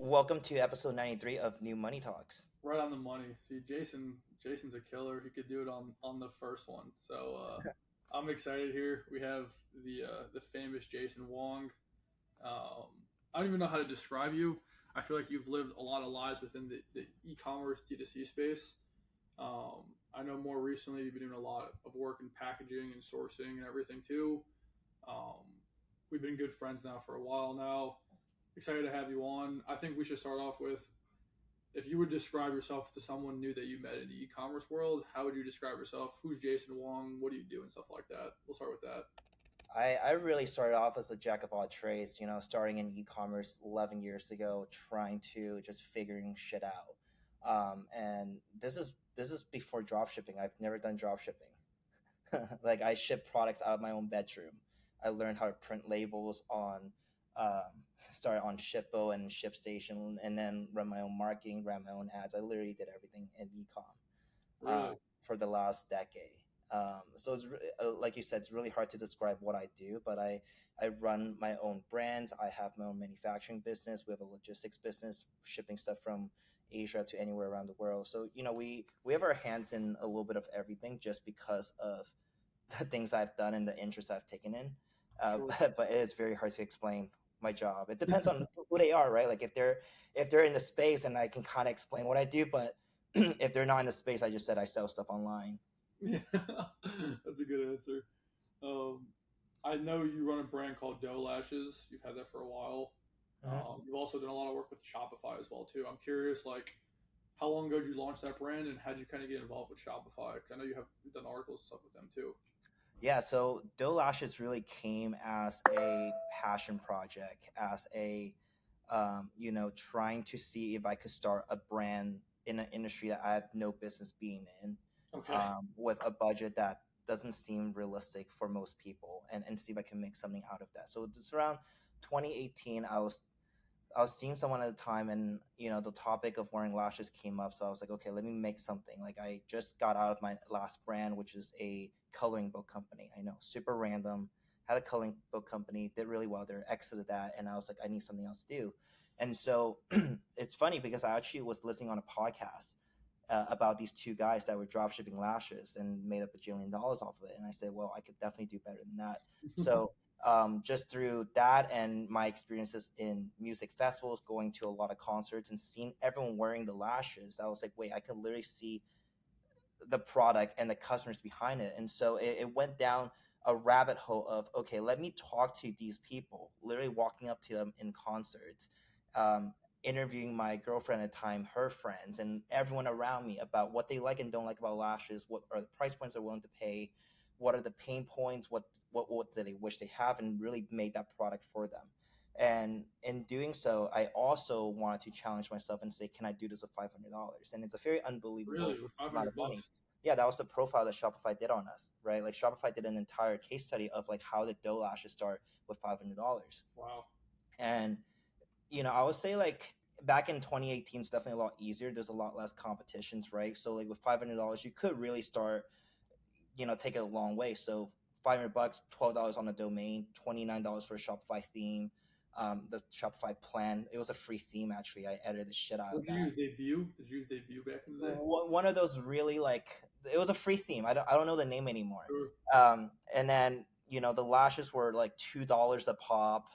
Welcome to episode 93 of New Money Talks. Right on the money. See, Jason's a killer. He could do it on the first one. So I'm excited here. We have the famous Jason Wong. I don't even know how to describe you. I feel like you've lived a lot of lives within the e-commerce D2C space. I know more recently you've been doing a lot of work in packaging and sourcing and everything too. Um, we've been good friends now for a while now. Excited to have you on. I think we should start off with, if you would describe yourself to someone new that you met in the e-commerce world, how would you describe yourself? Who's Jason Wong? What do you do and stuff like that? We'll start with that. I really started off as a jack of all trades, starting in e-commerce 11 years ago, trying to just figuring shit out. And this is before drop shipping. I've never done drop shipping. Like I ship products out of my own bedroom. I learned how to print labels on started on Shippo and ShipStation, and then run my own marketing, ran my own ads. I literally did everything in ecom Really? for the last decade. So like you said, it's really hard to describe what I do, but I run my own brands. I have my own manufacturing business. We have a logistics business, shipping stuff from Asia to anywhere around the world. So we have our hands in a little bit of everything, just because of the things I've done and the interest I've taken in. Sure. But it is very hard to explain my job. It depends on who they are, right? Like if they're in the space, and I can kind of explain what I do, but if they're not in the space, I just said I sell stuff online. Yeah, that's a good answer. Um, I know you run a brand called Dough Lashes. You've had that for a while. You've also done a lot of work with Shopify as well too. I'm curious, like, how long ago did you launch that brand, and how did you kind of get involved with Shopify? Because I know you've done articles and stuff with them too. Yeah, so Dough Lashes really came as a passion project, as a trying to see if I could start a brand in an industry that I have no business being in, Okay. with a budget that doesn't seem realistic for most people, and see if I can make something out of that. So it's around 2018. I was seeing someone at the time, and the topic of wearing lashes came up. So I was like, okay, let me make something. Like I just got out of my last brand, which is a coloring book company. I know, super random. Had a coloring book company, did really well there, exited that, and I was like, I need something else to do. And so it's funny because I actually was listening on a podcast about these two guys that were drop shipping lashes and made up $1 billion off of it. And I said, well, I could definitely do better than that. So just through that and my experiences in music festivals, going to a lot of concerts and seeing everyone wearing the lashes, I was like, wait, I could literally see the product and the customers behind it. And so it went down a rabbit hole of, okay, let me talk to these people, literally walking up to them in concerts, um, interviewing my girlfriend at the time, her friends, and everyone around me about what they like and don't like about lashes, what are the price points they're willing to pay, what are the pain points, what do they wish they have, and really made that product for them. And in doing so, I also wanted to challenge myself and say, can I do this with $500? And it's a very unbelievable Really, with five amount of hundred money. bucks? Yeah, that was the profile that Shopify did on us, right? Like Shopify did an entire case study of like how did dough lashes start with $500. Wow. And I would say like back in 2018, it's definitely a lot easier. There's a lot less competitions, right? So like with $500, you could really start, take it a long way. So $500, $12 on a domain, $29 for a Shopify theme. The Shopify plan, it was a free theme actually. I edited the shit out of Would you that. use Debut? Did you use Debut back in the day? One of those really like, it was a free theme. I don't know the name anymore. Sure. And then the lashes were like $2 a pop.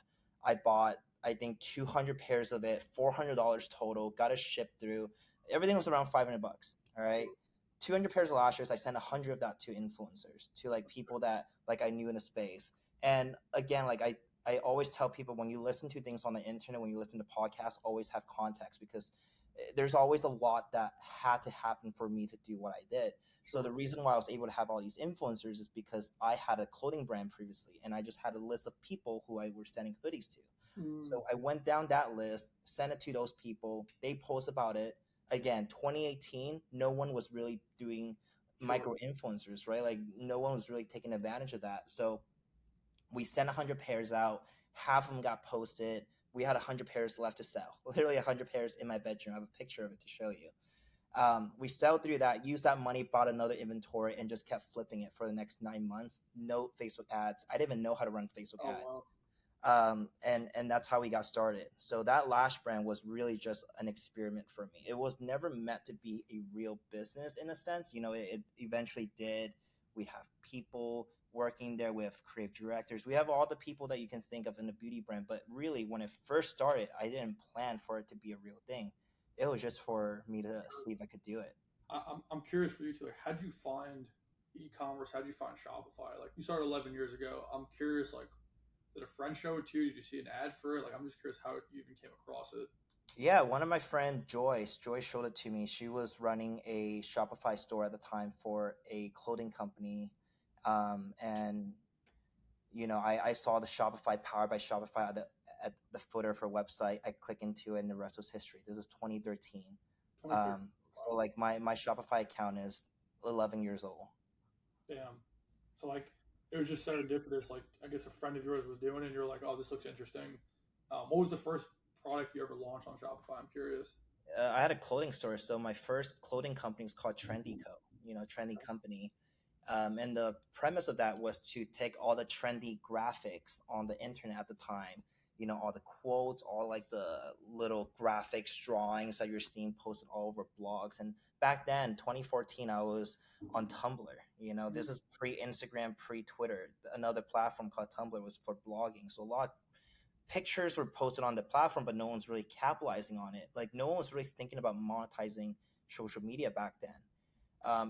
I bought, I think, 200 pairs of it, $400 total. Got it shipped through. Everything was around $500. All right. Sure. 200 pairs of lashes. I sent 100 of that to influencers, to like people that like I knew in the space. And again, like I always tell people, when you listen to things on the internet, when you listen to podcasts, always have context, because there's always a lot that had to happen for me to do what I did. So Sure. the reason why I was able to have all these influencers is because I had a clothing brand previously, and I just had a list of people who I were sending hoodies to. Mm, So I went down that list, sent it to those people. They post about it. Again, 2018, no one was really doing sure. micro influencers, right? Like no one was really taking advantage of that. So we sent 100 pairs out. Half of them got posted. We had 100 pairs left to sell. Literally 100 pairs in my bedroom. I have a picture of it to show you. We sell through that, used that money, bought another inventory, and just kept flipping it for the next 9 months. No Facebook ads. I didn't even know how to run Facebook Oh ads. wow. And that's how we got started. So that lash brand was really just an experiment for me. It was never meant to be a real business in a sense. It eventually did. We have people working there. We have creative directors. We have all the people that you can think of in the beauty brand. But really, when it first started, I didn't plan for it to be a real thing. It was just for me to see if I could do it. I'm curious for you too. Like, how did you find e-commerce? How did you find Shopify? Like, you started 11 years ago. I'm curious. Like, did a friend show it to you? Did you see an ad for it? Like, I'm just curious how you even came across it. Yeah, one of my friend Joyce showed it to me. She was running a Shopify store at the time for a clothing company, and I saw the Shopify powered by Shopify at the footer of her website. I click into it, and the rest was history. This is 2013. 2013. So Wow. like my Shopify account is 11 years old. Damn. So like, it was just serendipitous. Like, I guess a friend of yours was doing it, and you're like, oh, this looks interesting. What was the first product you ever launched on Shopify? I'm curious. I had a clothing store, so my first clothing company was called Trendy Co. Trendy Company. And the premise of that was to take all the trendy graphics on the internet at the time, all the quotes, all like the little graphics, drawings that you're seeing posted all over blogs. And back then, 2014, I was on Tumblr. This is pre Instagram, pre Twitter. Another platform called Tumblr was for blogging. So a lot of pictures were posted on the platform, but no one's really capitalizing on it. Like, no one was really thinking about monetizing social media back then.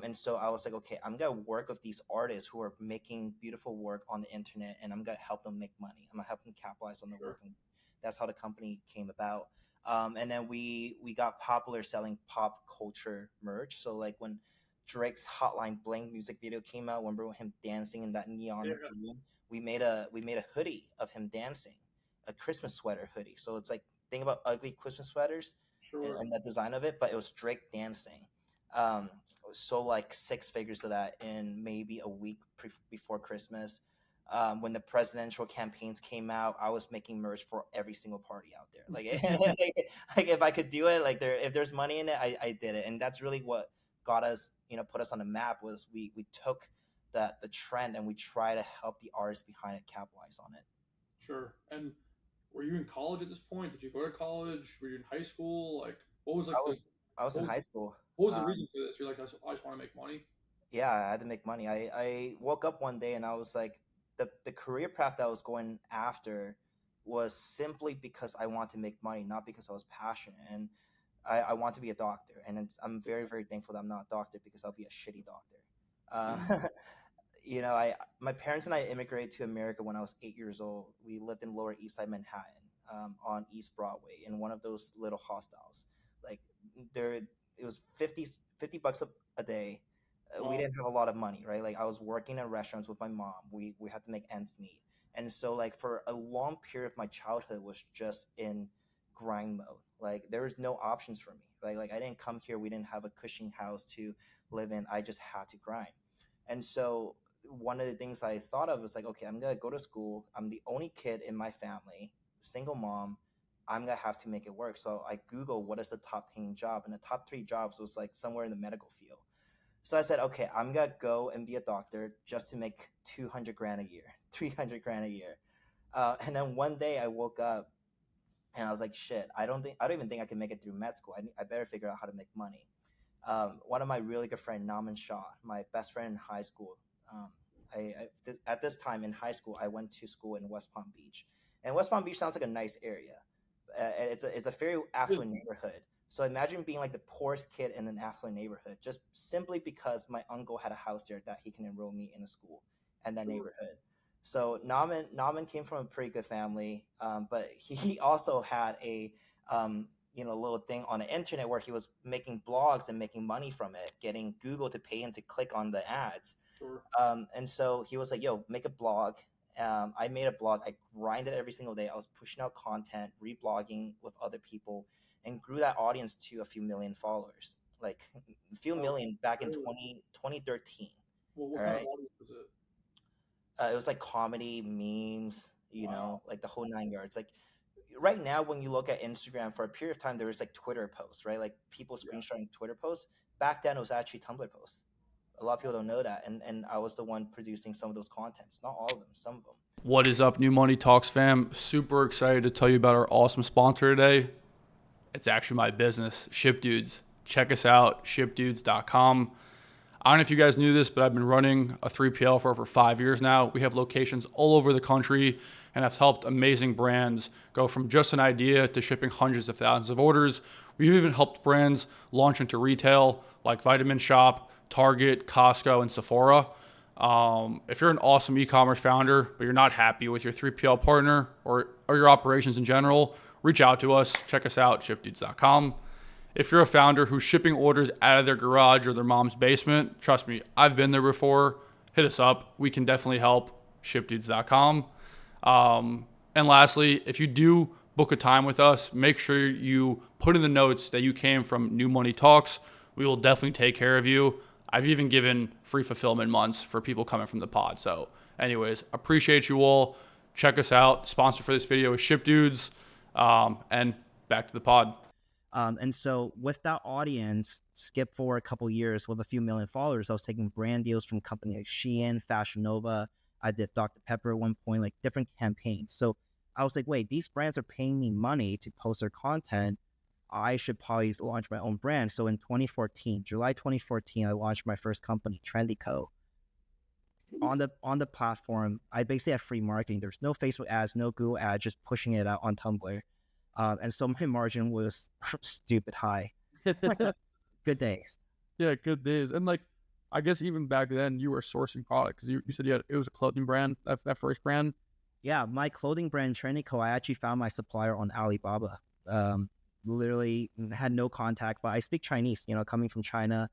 And so I was like, okay, I'm gonna work with these artists who are making beautiful work on the internet, and I'm gonna help them make money. I'm gonna help them capitalize on the work, Sure. and that's how the company came about. And then we got popular selling pop culture merch. So like when Drake's Hotline Bling music video came out, remember him dancing in that Yeah. neon room? We made a hoodie of him dancing, a Christmas sweater hoodie. So it's like, think about ugly Christmas sweaters and, Sure. and the design of it, but it was Drake dancing. Um, so like six figures of that in maybe a week before Christmas. When the presidential campaigns came out, I was making merch for every single party out there. Like, like if I could do it, like if there's money in it, I did it, and that's really what got us, put us on the map. Was we took the trend and we try to help the artists behind it capitalize on it. Sure. And were you in college at this point? Did you go to college? Were you in high school? Like, what was I like the was I was in what was, high school. what was the Um, reason for this? You're like, I just want to make money. yeah, I had to make money. I woke up one day and I was like, the career path that I was going after was simply because I want to make money, not because I was passionate. And I want to be a doctor. And I'm very, very thankful that I'm not a doctor, because I'll be a shitty doctor. I my parents and I immigrated to America when I was 8 years old. We lived in Lower East Side Manhattan, on East Broadway, in one of those little hostels. Like, there, it was 50 bucks a day. We Wow. didn't have a lot of money, right? Like, I was working in restaurants with my mom. We had to make ends meet, and so like for a long period of my childhood was just in grind mode. Like, there was no options for me. Like I didn't come here. We didn't have a Cushing house to live in. I just had to grind. And so one of the things I thought of was like, okay, I'm gonna go to school. I'm the only kid in my family, single mom. I'm gonna have to make it work. So I Googled what is the top paying job, and the top three jobs was like somewhere in the medical field. So I said, okay, I'm gonna go and be a doctor just to make 200 grand a year, 300 grand a year. And then one day I woke up and I was like, shit, I don't even think I can make it through med school. I better figure out how to make money. One of my really good friend, Naman Shah, my best friend in high school. Um, at this time in high school, I went to school in West Palm Beach, and West Palm Beach sounds like a nice area. It's a very affluent Yes. neighborhood. So imagine being like the poorest kid in an affluent neighborhood, just simply because my uncle had a house there that he can enroll me in a school in that Sure. neighborhood. So Naman came from a pretty good family, but he also had a little thing on the internet where he was making blogs and making money from it, getting Google to pay him to click on the ads. Sure. And so he was like, yo, make a blog. I made a blog. I grinded every single day. I was pushing out content, reblogging with other people, and grew that audience to a few million followers. Like, a few Wow. million back in Really? 2013. Well, what All kind of right. audience was it? It was like comedy, memes, Wow. like the whole nine yards. Like, right now, when you look at Instagram, for a period of time, there was like Twitter posts, right? Like people Yeah. screenshotting Twitter posts. Back then, it was actually Tumblr posts. A lot of people don't know that, and I was the one producing some of those contents. Not all of them, some of them. What is up, New Money Talks fam? Super excited to tell you about our awesome sponsor today. It's actually my business, ShipDudes. Check us out, shipdudes.com. I don't know if you guys knew this, but I've been running a 3PL for over 5 years now. We have locations all over the country and have helped amazing brands go from just an idea to shipping hundreds of thousands of orders. We've even helped brands launch into retail like Vitamin Shop, Target, Costco, and Sephora. If you're an awesome e-commerce founder, but you're not happy with your 3PL partner or your operations in general, reach out to us. Check us out, shipdudes.com. If you're a founder who's shipping orders out of their garage or their mom's basement, trust me, I've been there before. Hit us up. We can definitely help. Shipdudes.com. And lastly, if you do book a time with us, make sure you put in the notes that you came from New Money Talks. We will definitely take care of you. I've even given free fulfillment months for people coming from the pod. So anyways, appreciate you all. Check us out. The sponsor for this video is ShipDudes. And back to the pod. And so with that audience, skip forward a couple years with a few million followers, I was taking brand deals from companies like Shein, Fashion Nova. I did Dr. Pepper at one point, like different campaigns. So I was like, wait, these brands are paying me money to post their content. I should probably launch my own brand. So in 2014, July 2014, I launched my first company, Trendyco. On the platform, I basically had free marketing. There's no Facebook ads, no Google ads, just pushing it out on Tumblr. And so my margin was stupid high. Good days. Yeah, good days. And like, I guess even back then you were sourcing product because you said it was a clothing brand, that first brand. Yeah, my clothing brand, Trendyco, I actually found my supplier on Alibaba. Literally had no contact, but I speak Chinese, coming from China.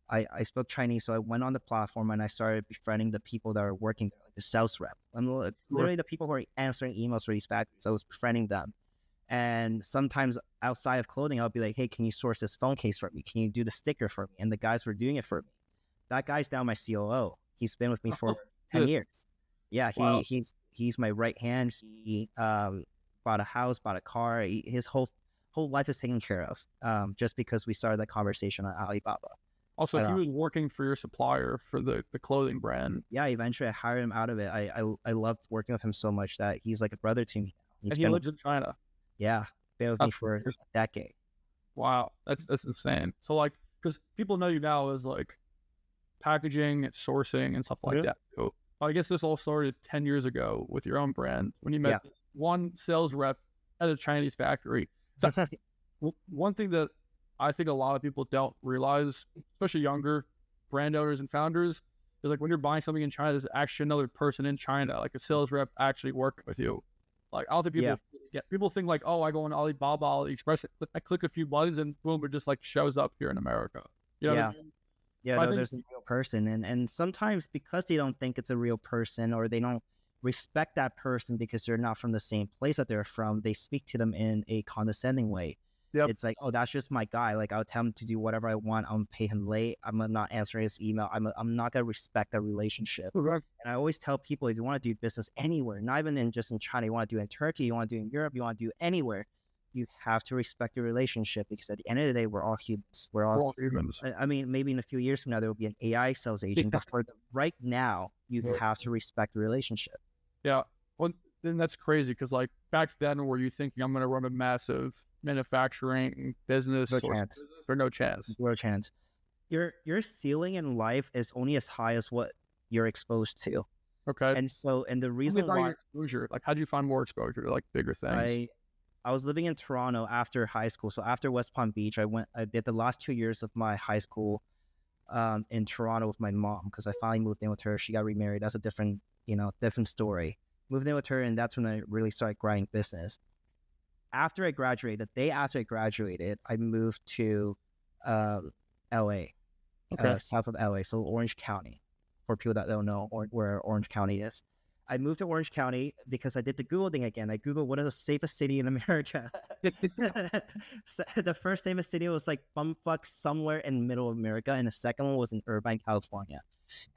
I spoke Chinese, so I went on the platform and I started befriending the people that are working there, like the sales rep. And literally the people who are answering emails for these factories. I was befriending them. And sometimes outside of clothing, I'll be like, hey, can you source this phone case for me? Can you do the sticker for me? And the guys were doing it for me. That guy's now my COO. He's been with me for 10 years. Yeah, Wow. he's my right hand. He bought a house, bought a car. His whole life is taken care of just because we started that conversation on Alibaba. Also, he was working for your supplier for the clothing brand. Yeah, eventually I hired him out of it. I loved working with him so much that he's like a brother to me now. And he lives in China. Yeah, been with me for a decade. Wow, that's insane. So like, because people know you now as like packaging, sourcing, and stuff like that. So I guess this all started 10 years ago with your own brand when you met one sales rep at a Chinese factory. So, one thing that I think a lot of people don't realize, especially younger brand owners and founders, is like when you're buying something in China, there's actually another person in China, like a sales rep actually working with you. Like, I don't think people think like, oh, I go on Alibaba, AliExpress, I click a few buttons and boom, it just like shows up here in America. You know what I mean? Yeah, no, there's a real person. And sometimes because they don't think it's a real person or they don't respect that person because they're not from the same place that they're from, they speak to them in a condescending way. Yep. It's like, oh, that's just my guy. Like, I'll tell him to do whatever I want. I'm gonna pay him late. I'm not answering his email. I'm not gonna respect that relationship. Right. And I always tell people, if you want to do business anywhere, not even just in China, you want to do it in Turkey, you want to do it in Europe, you want to do it anywhere, you have to respect the relationship because at the end of the day, we're all humans. We're all humans. I mean, maybe in a few years from now, there will be an AI sales agent, but for right now, you have to respect the relationship. Yeah. Well, then that's crazy because like back then, were you thinking I'm going to run a massive manufacturing business? No chance. Or no chance. No chance. Your ceiling in life is only as high as what you're exposed to. Okay. And the reason why your exposure, like, how'd you find more exposure to like bigger things? I was living in Toronto after high school. So after West Palm Beach, I did the last 2 years of my high school in Toronto with my mom because I finally moved in with her. She got remarried. That's a different story. Moved in with her, and that's when I really started grinding business. After I graduated, the day after I graduated, I moved to LA, south of LA, so Orange County, for people that don't know where Orange County is. I moved to Orange County because I did the Google thing again. I Googled what is the safest city in America. So the first safest city was like bumfuck somewhere in the middle of America, and the second one was in Irvine, California.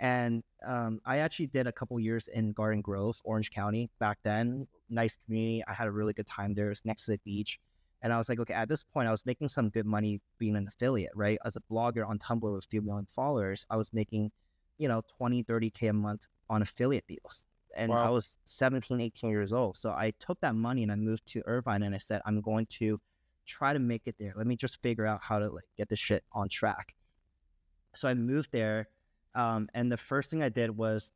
And I actually did a couple years in Garden Grove, Orange County back then. Nice community. I had a really good time there. It's next to the beach. And I was like, okay, at this point, I was making some good money being an affiliate, right? As a blogger on Tumblr with a few million followers, I was making, 20, 30K a month on affiliate deals. And I Wow. was 17, 18 years old. So I took that money and I moved to Irvine and I said, I'm going to try to make it there. Let me just figure out how to get this shit on track. So I moved there. And the first thing I did was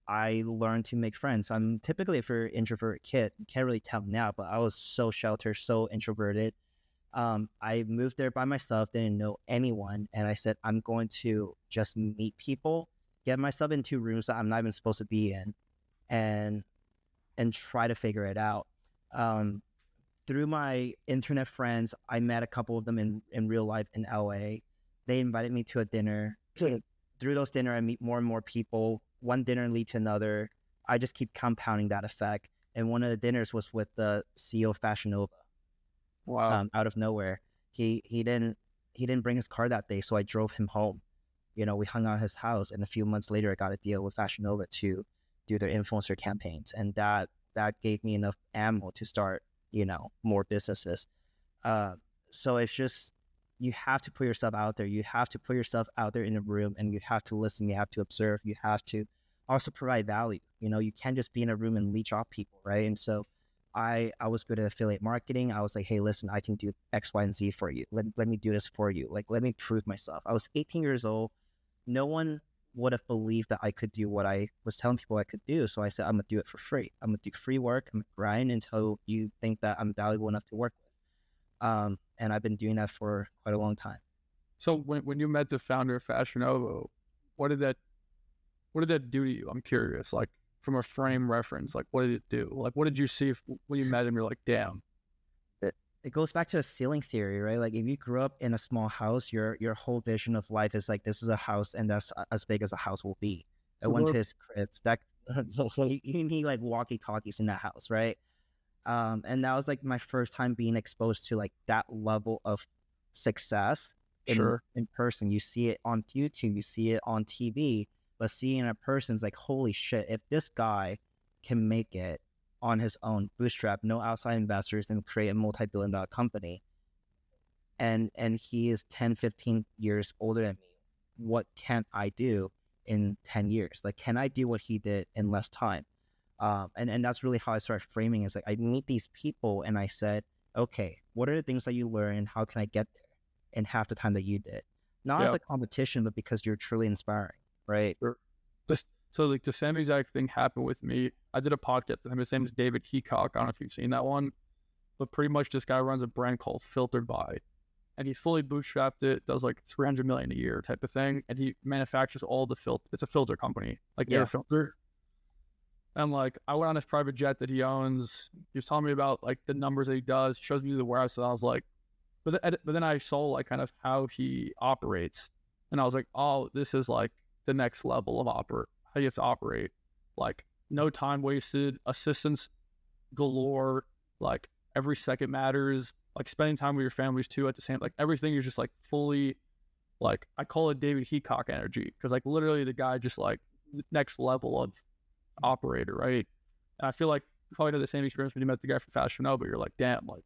I learned to make friends. I'm typically a very introverted kid. You can't really tell now, but I was so sheltered, so introverted. I moved there by myself, didn't know anyone. And I said, I'm going to just meet people, get myself into rooms that I'm not even supposed to be in, and try to figure it out. Through my internet friends, I met a couple of them in real life in LA. They invited me to a dinner. Through those dinner, I meet more and more people. One dinner lead to another. I just keep compounding that effect. And one of the dinners was with the CEO of Fashion Nova. Wow. Out of nowhere. He didn't bring his car that day, so I drove him home. We hung out at his house, and a few months later, I got a deal with Fashion Nova to do their influencer campaigns, and that gave me enough ammo to start, more businesses. So it's just, you have to put yourself out there. You have to put yourself out there in a room, and you have to listen. You have to observe. You have to also provide value. You can't just be in a room and leech off people, right? And so I was good at affiliate marketing. I was like, hey, listen, I can do X, Y, and Z for you. Let me do this for you. Let me prove myself. I was 18 years old. No one would have believed that I could do what I was telling people I could do. So I said, I'm going to do it for free. I'm going to do free work. I'm going to grind until you think that I'm valuable enough to work with. And I've been doing that for quite a long time. So when you met the founder of Fashion Nova, what did that do to you? I'm curious, like from a frame reference, like what did it do? Like what did you see when you met him? You're like, damn. It goes back to the ceiling theory, right? Like if you grew up in a small house, your whole vision of life is like, this is a house and that's as big as a house will be. I went to his crib. That you need like walkie-talkies in that house, right? And that was like my first time being exposed to like that level of success in person. You see it on YouTube, you see it on TV, but seeing a person's like, holy shit, if this guy can make it on his own, bootstrap, no outside investors, and create a multi-billion-dollar company, and he is 10, 15 years older than me, what can I do in 10 years? Like, can I do what he did in less time? And that's really how I started framing it. It's like, I meet these people and I said, okay, what are the things that you learn? How can I get there in half the time that you did? Not as a competition, but because you're truly inspiring, right? So like the same exact thing happened with me. I did a podcast with him. His name is David Heacock. I don't know if you've seen that one, but pretty much this guy runs a brand called Filtered By, and he fully bootstrapped it. Does like 300 million a year type of thing, and he manufactures all the filter. It's a filter company, like air filter. And like I went on his private jet that he owns. He was telling me about like the numbers that he does. He shows me the warehouse, and I was like, but then I saw like kind of how he operates, and I was like, oh, this is like the next level of how you have to operate. Like no time wasted, assistance galore, like every second matters, like spending time with your families too at the same, like everything is just like fully, like I call it David Heacock energy, because like literally the guy just like next level of operator, right? And I feel like you probably had the same experience when you met the guy from Fashion Nova. You're like, damn, like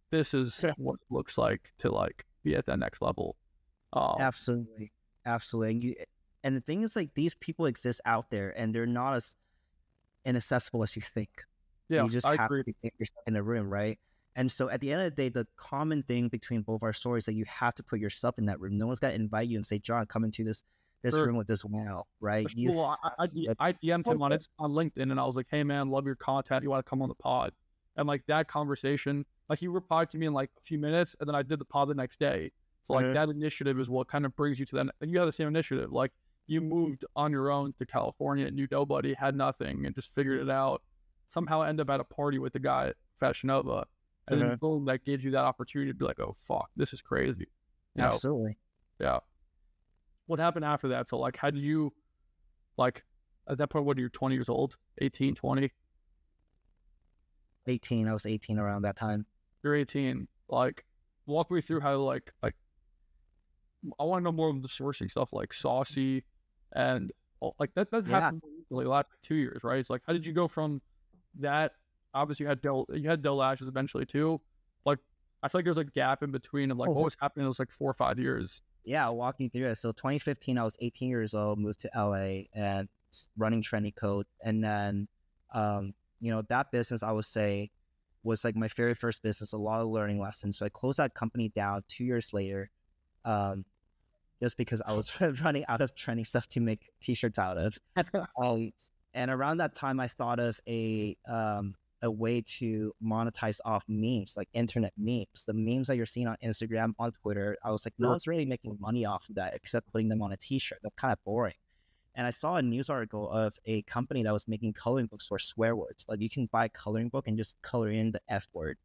this is what it looks like to like be at that next level. Absolutely. And the thing is, like, these people exist out there and they're not as inaccessible as you think. Yeah, you just have to think yourself in a room, right? And so at the end of the day, the common thing between both our stories is that you have to put yourself in that room. No one's got to invite you and say, John, come into this room with this wow, right? I DM'd him on LinkedIn and I was like, hey man, love your content. You want to come on the pod? And like that conversation, like he replied to me in like a few minutes, and then I did the pod the next day. So like that initiative is what kind of brings you to that. And you have the same initiative. Like you moved on your own to California, knew nobody, had nothing, and just figured it out. Somehow end up at a party with the guy at Fashion Nova. And then boom, that gives you that opportunity to be like, oh fuck, this is crazy. Absolutely. Yeah. What happened after that? So like, how did you, like, at that point, what, you're 20 years old, 18, 20? 18. I was 18 around that time. You're 18. Like, walk me through how, like, I want to know more of the sourcing stuff, like Saucy, and like that happened recently, last 2 years, right? It's like, how did you go from that? Obviously, you had Dell Lashes eventually too. Like, I feel like there's a gap in between of like what was happening in those like 4 or 5 years. Yeah, I'll walk you through it. So 2015, I was 18 years old, moved to LA and running Trendy Code. And then, that business, I would say, was like my very first business, a lot of learning lessons. So I closed that company down 2 years later, just because I was running out of trendy stuff to make t-shirts out of. And around that time, I thought of a way to monetize off memes, like internet memes, the memes that you're seeing on Instagram, on Twitter. I was like, no one's really making money off of that except putting them on a t-shirt. That's kind of boring. And I saw a news article of a company that was making coloring books for swear words. Like you can buy a coloring book and just color in the F word.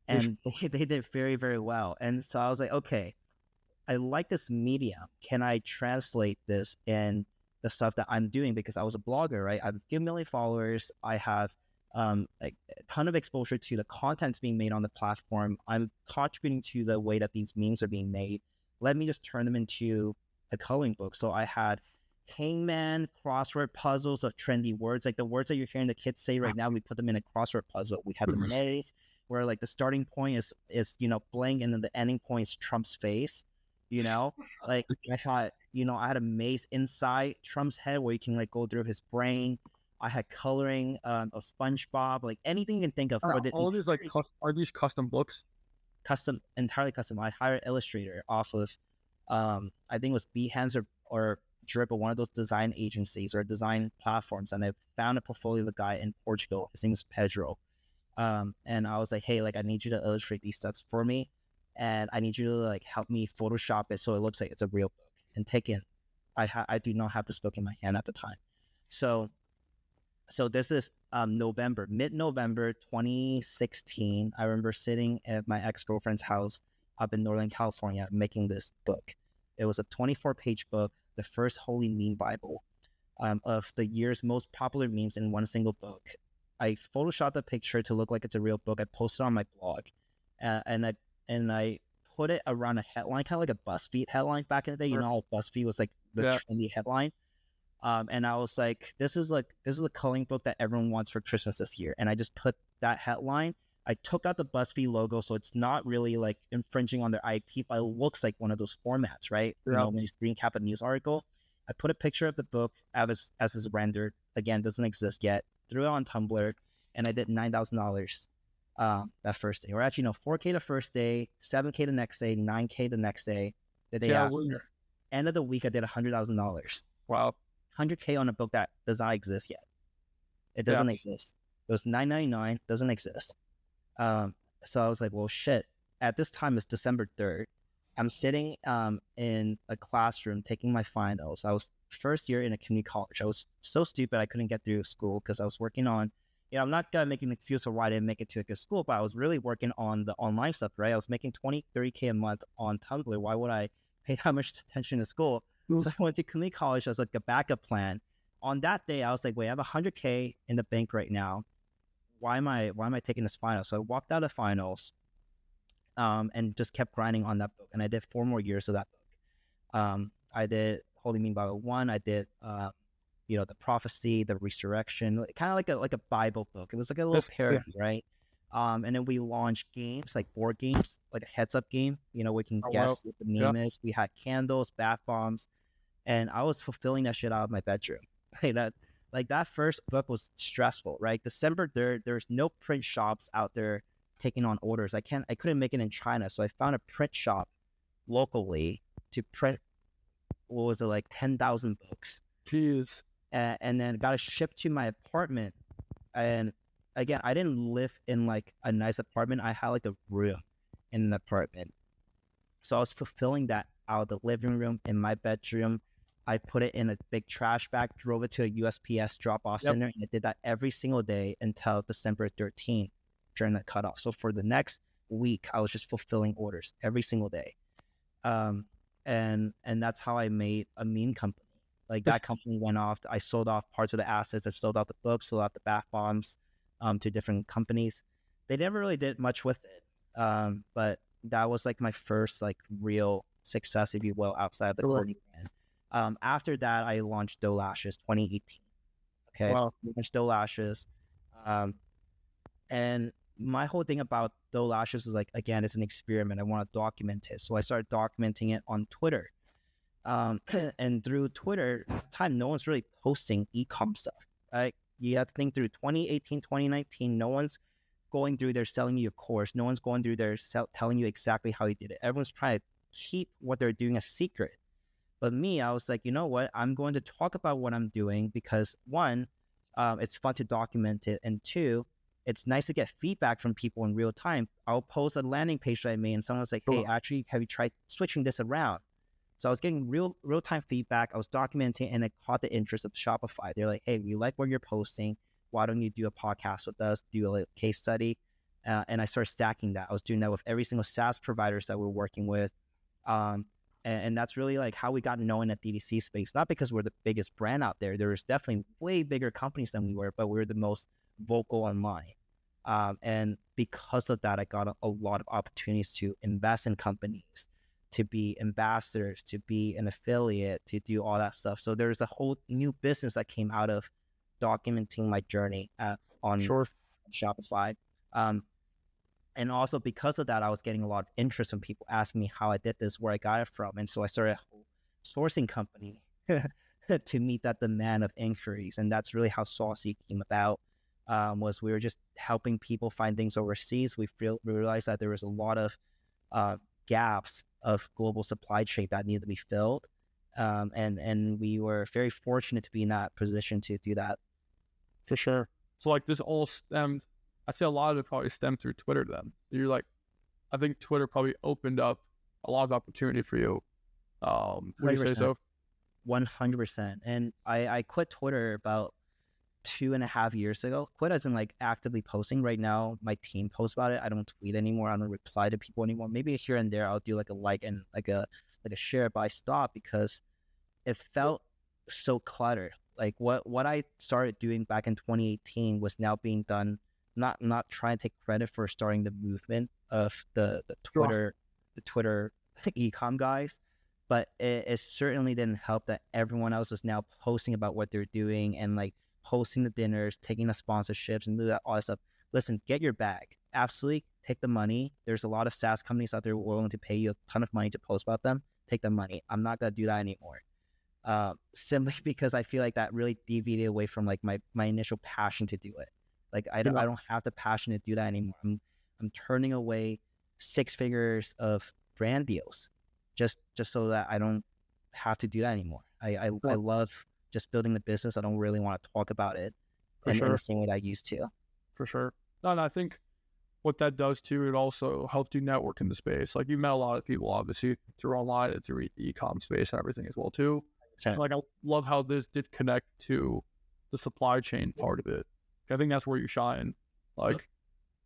And they did very, very well. And so I was like, okay, I like this medium. Can I translate this in the stuff that I'm doing? Because I was a blogger, right? I have a few million followers. I have like a ton of exposure to the contents being made on the platform. I'm contributing to the way that these memes are being made. Let me just turn them into a coloring book. So I had hangman crossword puzzles of trendy words, like the words that you're hearing the kids say right now. We put them in a crossword puzzle. We had the maze where like the starting point is blank, and then the ending point is Trump's face. Like I thought, I had a maze inside Trump's head where you can like go through his brain. I had coloring of SpongeBob, like anything you can think of. All these like are these custom books? Entirely custom. I hired Illustrator off of, I think it was Behance or Drip, or one of those design agencies or design platforms, and I found a portfolio of a guy in Portugal. His name is Pedro, and I was like, hey, like I need you to illustrate these stuff for me, and I need you to like help me Photoshop it so it looks like it's a real book. And take in, I do not have this book in my hand at the time, so this is mid-November 2016. I remember sitting at my ex-girlfriend's house up in Northern California making this book. It was a 24-page book, the first holy meme Bible of the year's most popular memes in one single book. I photoshopped the picture to look like it's a real book. I posted it on my blog, and I put it around a headline, kind of like a BuzzFeed headline back in the day. How BuzzFeed was like the trendy headline. And I was like, this is a coloring book that everyone wants for Christmas this year. And I just put that headline. I took out the BuzzFeed logo, so it's not really like infringing on their IP, but it looks like one of those formats, right? When you screen cap a news article. I put a picture of the book as is rendered. Again, doesn't exist yet. Threw it on Tumblr, and I did $9,000 that first day. Or actually, no, $4K the first day, $7K the next day, $9K the next day. The day after. End of the week, I did $100,000. Wow. $100K on a book that does not exist yet. It doesn't exist. It was $9.99, doesn't exist. So I was like, well, shit. At this time, it's December 3rd. I'm sitting in a classroom taking my finals. I was first year in a community college. I was so stupid I couldn't get through school because I was working on, I'm not going to make an excuse for why I didn't make it to a good school, but I was really working on the online stuff, right? I was making $30K a month on Tumblr. Why would I pay that much attention to school? So I went to community college as like a backup plan. On that day, I was like, wait, I have $100K in the bank right now. Why am I taking this final? So I walked out of finals, and just kept grinding on that book. And I did 4 more years of that book. I did Holy Meme Bible 1. I did, the prophecy, the resurrection, kind of like a Bible book. It was like a little parody, right? And then we launched games, like board games, like a heads-up game. We can guess what the meme is. We had candles, bath bombs, and I was fulfilling that shit out of my bedroom. That first book was stressful, right? December 3rd, there's no print shops out there taking on orders. I couldn't make it in China, so I found a print shop locally to print. What was it, like 10,000 books? Jeez. And then got it shipped to my apartment. And again, I didn't live in like a nice apartment. I had like a room in an apartment, so I was fulfilling that out of the living room, in my bedroom. I put it in a big trash bag, drove it to a USPS drop-off center, and I did that every single day until December 13th during the cutoff. So for the next week, I was just fulfilling orders every single day. And that's how I made a meme company. Like that company went off. I sold off parts of the assets. I sold out the books, sold out the bath bombs to different companies. They never really did much with it. But that was like my first like real success, if you will, outside of the clothing brand. After that, I launched Doe Lashes 2018. Okay. Wow. Launched Doe Lashes. And my whole thing about Doe Lashes was like, again, it's an experiment. I want to document it. So I started documenting it on Twitter. And through Twitter, at the time, no one's really posting eCom stuff. Right? You have to think through 2018, 2019, no one's going through there selling you a course. No one's going through there telling you exactly how you did it. Everyone's trying to keep what they're doing a secret. But me, I was like, you know what? I'm going to talk about what I'm doing because one, it's fun to document it. And two, it's nice to get feedback from people in real time. I'll post a landing page that I made and someone's like, hey, actually, have you tried switching this around? So I was getting real-time feedback. I was documenting and it caught the interest of Shopify. They're like, hey, we like what you're posting. Why don't you do a podcast with us, do a case study? And I started stacking that. I was doing that with every single SaaS providers that we're working with. And that's really like how we got known at DTC space, not because we're the biggest brand out there. There was definitely way bigger companies than we were, but we were the most vocal online. And because of that, I got a lot of opportunities to invest in companies, to be ambassadors, to be an affiliate, to do all that stuff. So there's a whole new business that came out of documenting my journey on Shopify. And also because of that, I was getting a lot of interest from people asking me how I did this, where I got it from. And so I started a whole sourcing company to meet that demand of inquiries. And that's really how Saucy came about, was we were just helping people find things overseas. We realized that there was a lot of gaps of global supply chain that needed to be filled. And we were very fortunate to be in that position to do that. For sure. So like this all stemmed, I'd say a lot of it probably stemmed through Twitter then. You're like, I think Twitter probably opened up a lot of opportunity for you. Would you say so? 100%. And I quit Twitter about 2.5 years ago. Quit as in like actively posting. Right now, my team posts about it. I don't tweet anymore. I don't reply to people anymore. Maybe here and there I'll do like a like and like a share, but I stopped because it felt so cluttered. Like what I started doing back in 2018 was now being done. Not trying to take credit for starting the movement of the Twitter eCom guys, but it certainly didn't help that everyone else is now posting about what they're doing and like hosting the dinners, taking the sponsorships and do that all that stuff. Listen, get your bag. Absolutely, take the money. There's a lot of SaaS companies out there willing to pay you a ton of money to post about them. Take the money. I'm not gonna do that anymore. Simply because I feel like that really deviated away from like my initial passion to do it. Like I don't have the passion to do that anymore. I'm turning away 6 figures of brand deals just so that I don't have to do that anymore. I love just building the business. I don't really want to talk about it in the same way that I used to. For sure. No, I think what that does too, it also helps you network in the space. Like you met a lot of people obviously through online and through the e-com space and everything as well too. Like I love how this did connect to the supply chain part of it. I think that's where you shine. Like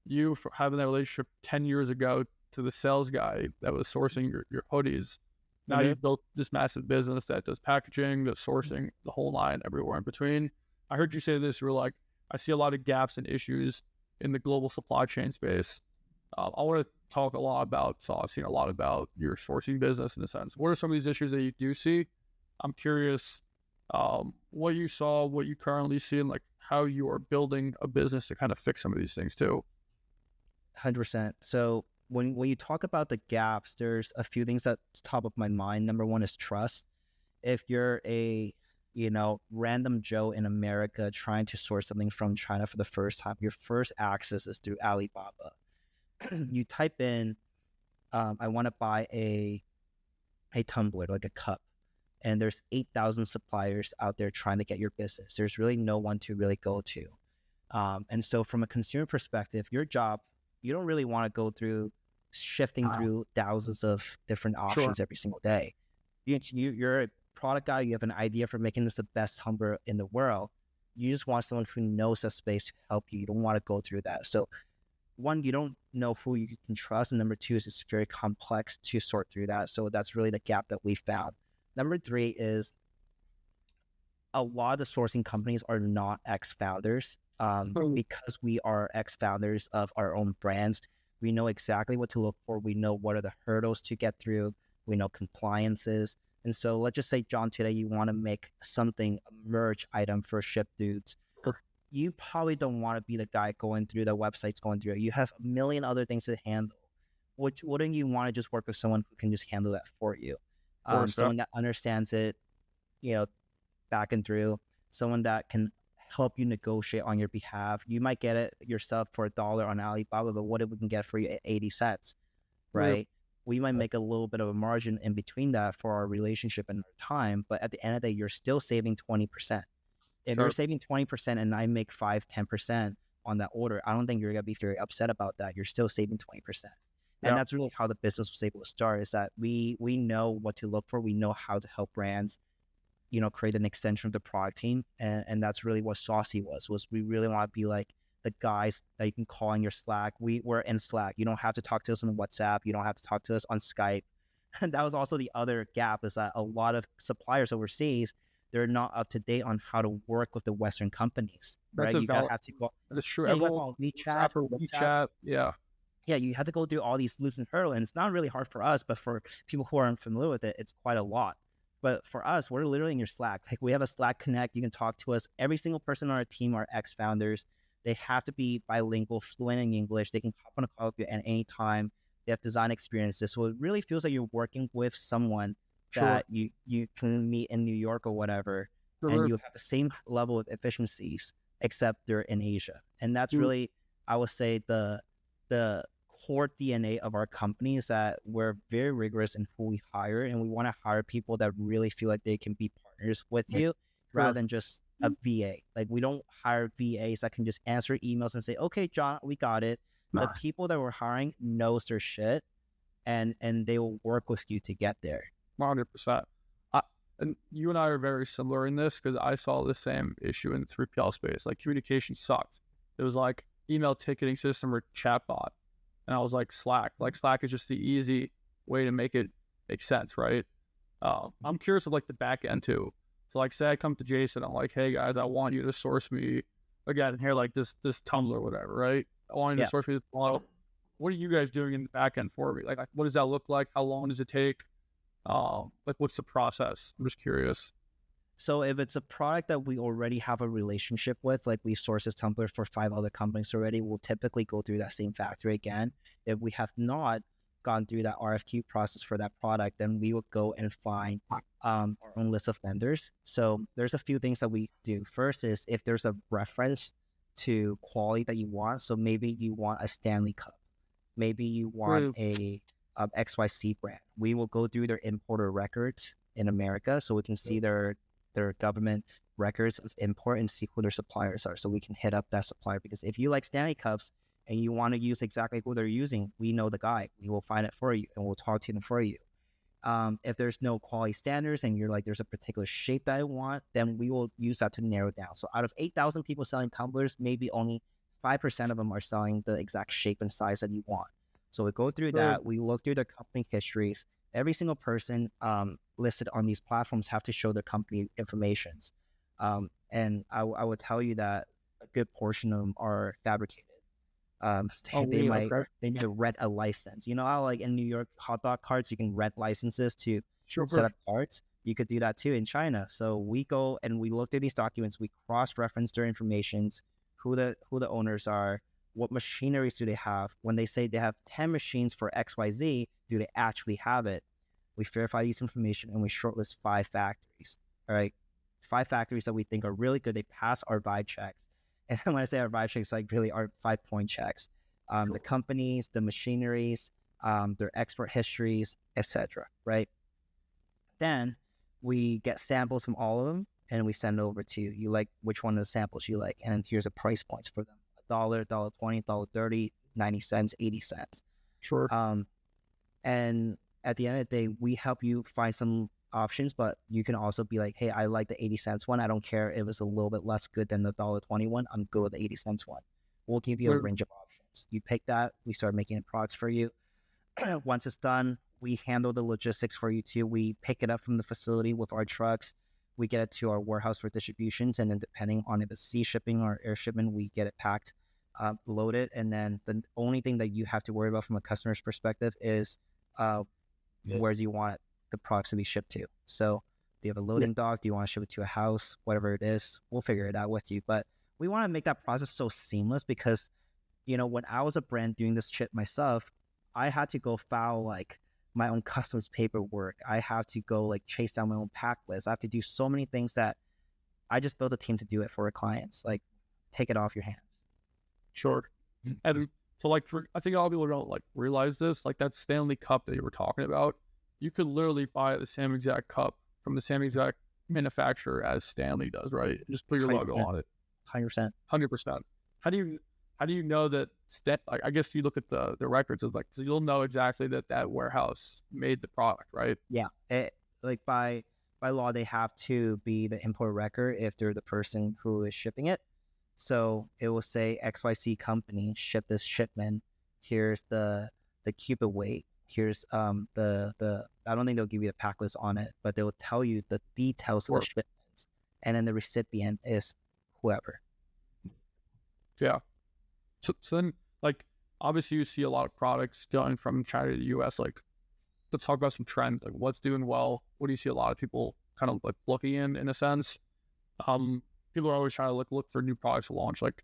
you having that relationship 10 years ago to the sales guy that was sourcing your hoodies. Now you've built this massive business that does packaging, does sourcing, the whole line, everywhere in between. I heard you say this, you were like, I see a lot of gaps and issues in the global supply chain space. I want to talk a lot about, so I've seen a lot about your sourcing business in a sense. What are some of these issues that you do see? I'm curious what you saw, what you currently see, and like how you are building a business to kind of fix some of these things too. 100%. So when you talk about the gaps, there's a few things that's top of my mind. Number one is trust. If you're a random Joe in America trying to source something from China for the first time, your first access is through Alibaba. You type in, I want to buy a tumbler, like a cup. And there's 8,000 suppliers out there trying to get your business. There's really no one to really go to. And so from a consumer perspective, your job, you don't really want to go through shifting through thousands of different options every single day. You're a product guy. You have an idea for making this the best tumbler in the world. You just want someone who knows the space to help you. You don't want to go through that. So one, you don't know who you can trust. And number two is it's very complex to sort through that. So that's really the gap that we found. Number three is a lot of the sourcing companies are not ex-founders. Because we are ex-founders of our own brands, we know exactly what to look for. We know what are the hurdles to get through. We know compliances. And so let's just say, John, today you want to make something, a merch item for Ship Dudes. you probably don't want to be the guy going through the websites, going through it. You have a million other things to handle. Wouldn't you want to just work with someone who can just handle that for you? Someone that understands it, back and through, someone that can help you negotiate on your behalf. You might get it yourself for $1 on Alibaba, but what if we can get for you at 80 cents, right? We might make a little bit of a margin in between that for our relationship and our time, but at the end of the day, you're still saving 20%. If you're saving 20% and I make 5-10% on that order, I don't think you're gonna be very upset about that. You're still saving 20%. And that's really how the business was able to start, is that we know what to look for. We know how to help brands, create an extension of the product team. And that's really what Saucy was we really want to be like the guys that you can call in your Slack. We're in Slack. You don't have to talk to us on WhatsApp. You don't have to talk to us on Skype. And that was also the other gap, is that a lot of suppliers overseas, they're not up to date on how to work with the Western companies. That's right? You gotta have to go. That's true. Yeah, everyone, WeChat or WeChat. Yeah, you have to go through all these loops and hurdles, and it's not really hard for us, but for people who are unfamiliar with it, it's quite a lot. But for us, we're literally in your Slack. Like, we have a Slack Connect. You can talk to us. Every single person on our team are ex-founders. They have to be bilingual, fluent in English. They can hop on a call with you at any time. They have design experiences. So it really feels like you're working with someone that you can meet in New York or whatever, and you have the same level of efficiencies, except they're in Asia. And that's really, I would say, the core DNA of our company, is that we're very rigorous in who we hire, and we want to hire people that really feel like they can be partners with you, rather than just a VA. Like, we don't hire VAs that can just answer emails and say, okay, John, we got it. The people that we're hiring knows their shit, and they will work with you to get there. 100%. And you and I are very similar in this, because I saw the same issue in the 3PL space. Like, communication sucked. It was like email ticketing system or chatbot. And I was like, Slack. Like, Slack is just the easy way to make it make sense, right? I'm curious of like the back end too. So like, say I come to Jason, I'm like, hey guys, I want you to source me again here, like this Tumblr or whatever, right? I want you to source me this model. What are you guys doing in the back end for me? Like, what does that look like? How long does it take? Like, what's the process? I'm just curious. So if it's a product that we already have a relationship with, like we source this Tumblr for 5 other companies already, we'll typically go through that same factory again. If we have not gone through that RFQ process for that product, then we would go and find our own list of vendors. So there's a few things that we do. First is, if there's a reference to quality that you want, so maybe you want a Stanley Cup, maybe you want a XYZ brand, we will go through their importer records in America, so we can see their government records of import and see who their suppliers are, so we can hit up that supplier. Because if you like Stanley Cups and you want to use exactly who they're using, we know the guy. We will find it for you, and we'll talk to them for you. If there's no quality standards and you're like, there's a particular shape that I want, then we will use that to narrow it down. So out of 8,000 people selling tumblers, maybe only 5% of them are selling the exact shape and size that you want. So we go through that. We look through their company histories. Every single person listed on these platforms have to show their company informations. And I would tell you that a good portion of them are fabricated. They need to rent a license. You know how, like, in New York hot dog carts, you can rent licenses to set up carts? You could do that too in China. So we go and we look through these documents. We cross-reference their informations, who the owners are, what machineries do they have. When they say they have 10 machines for XYZ, do they actually have it? We verify these information and we shortlist 5 factories. All right, 5 factories that we think are really good. They pass our vibe checks. And when I say our vibe checks, like really our 5-point checks. The companies, the machineries, their export histories, etc. Right? Then we get samples from all of them and we send it over to you. You like which one of the samples you like, and here's the price points for them: $1, $1.20, $1.30, 90 cents, 80 cents. Sure. And at the end of the day, we help you find some options, but you can also be like, hey, I like the 80 cents one. I don't care if it's a little bit less good than the $1.20 one. I'm good with the 80 cents one. We'll give you a range of options. You pick that. We start making products for you. Once it's done, we handle the logistics for you too. We pick it up from the facility with our trucks. We get it to our warehouse for distributions. And then depending on if it's sea shipping or air shipment, we get it packed, loaded. And then the only thing that you have to worry about from a customer's perspective is where do you want the products to be shipped to? So do you have a loading dock? Do you want to ship it to a house? Whatever it is, we'll figure it out with you. But we want to make that process so seamless because, you know, when I was a brand doing this shit myself, I had to go file like my own customs paperwork. I have to go like chase down my own pack list. I have to do so many things that I just built a team to do it for our clients. Like, take it off your hands. Sure. And so like, I think a lot of people don't like realize this, like that Stanley cup that you were talking about, you could literally buy the same exact cup from the same exact manufacturer as Stanley does, right? Just put your logo 100%. on it. 100%. 100%. How do you know that like, I guess you look at the records of like, so you'll know exactly that warehouse made the product, right? Yeah. Like by law, they have to be the import record if they're the person who is shipping it. So it will say XYZ company shipped this shipment. Here's the cubit weight. Here's the I don't think they'll give you a pack list on it, but they will tell you the details of the shipments. And then the recipient is whoever. Yeah. So then, like, obviously you see a lot of products going from China to the US. Like, let's talk about some trends. Like, what's doing well? What do you see a lot of people kind of like looking in a sense? People are always trying to look for new products to launch. Like,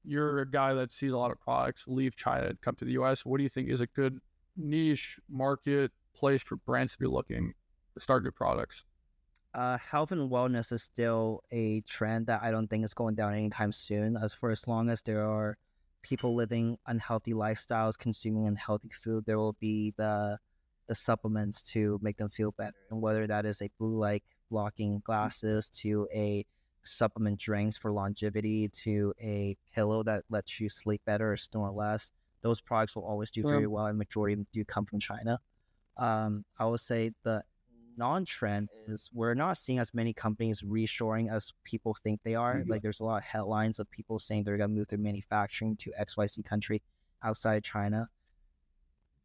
you're a guy that sees a lot of products leave China and come to the US. What do you think is a good niche market place for brands to be looking to start new products? Health and wellness is still a trend that I don't think is going down anytime soon. As long as there are people living unhealthy lifestyles, consuming unhealthy food, there will be the supplements to make them feel better. And whether that is a blue light blocking glasses, to a supplement drinks for longevity, to a pillow that lets you sleep better or snore less, those products will always do very well, and majority of them do come from China. I would say the non-trend is we're not seeing as many companies reshoring as people think they are. Like, there's a lot of headlines of people saying they're going to move their manufacturing to XYZ country outside China.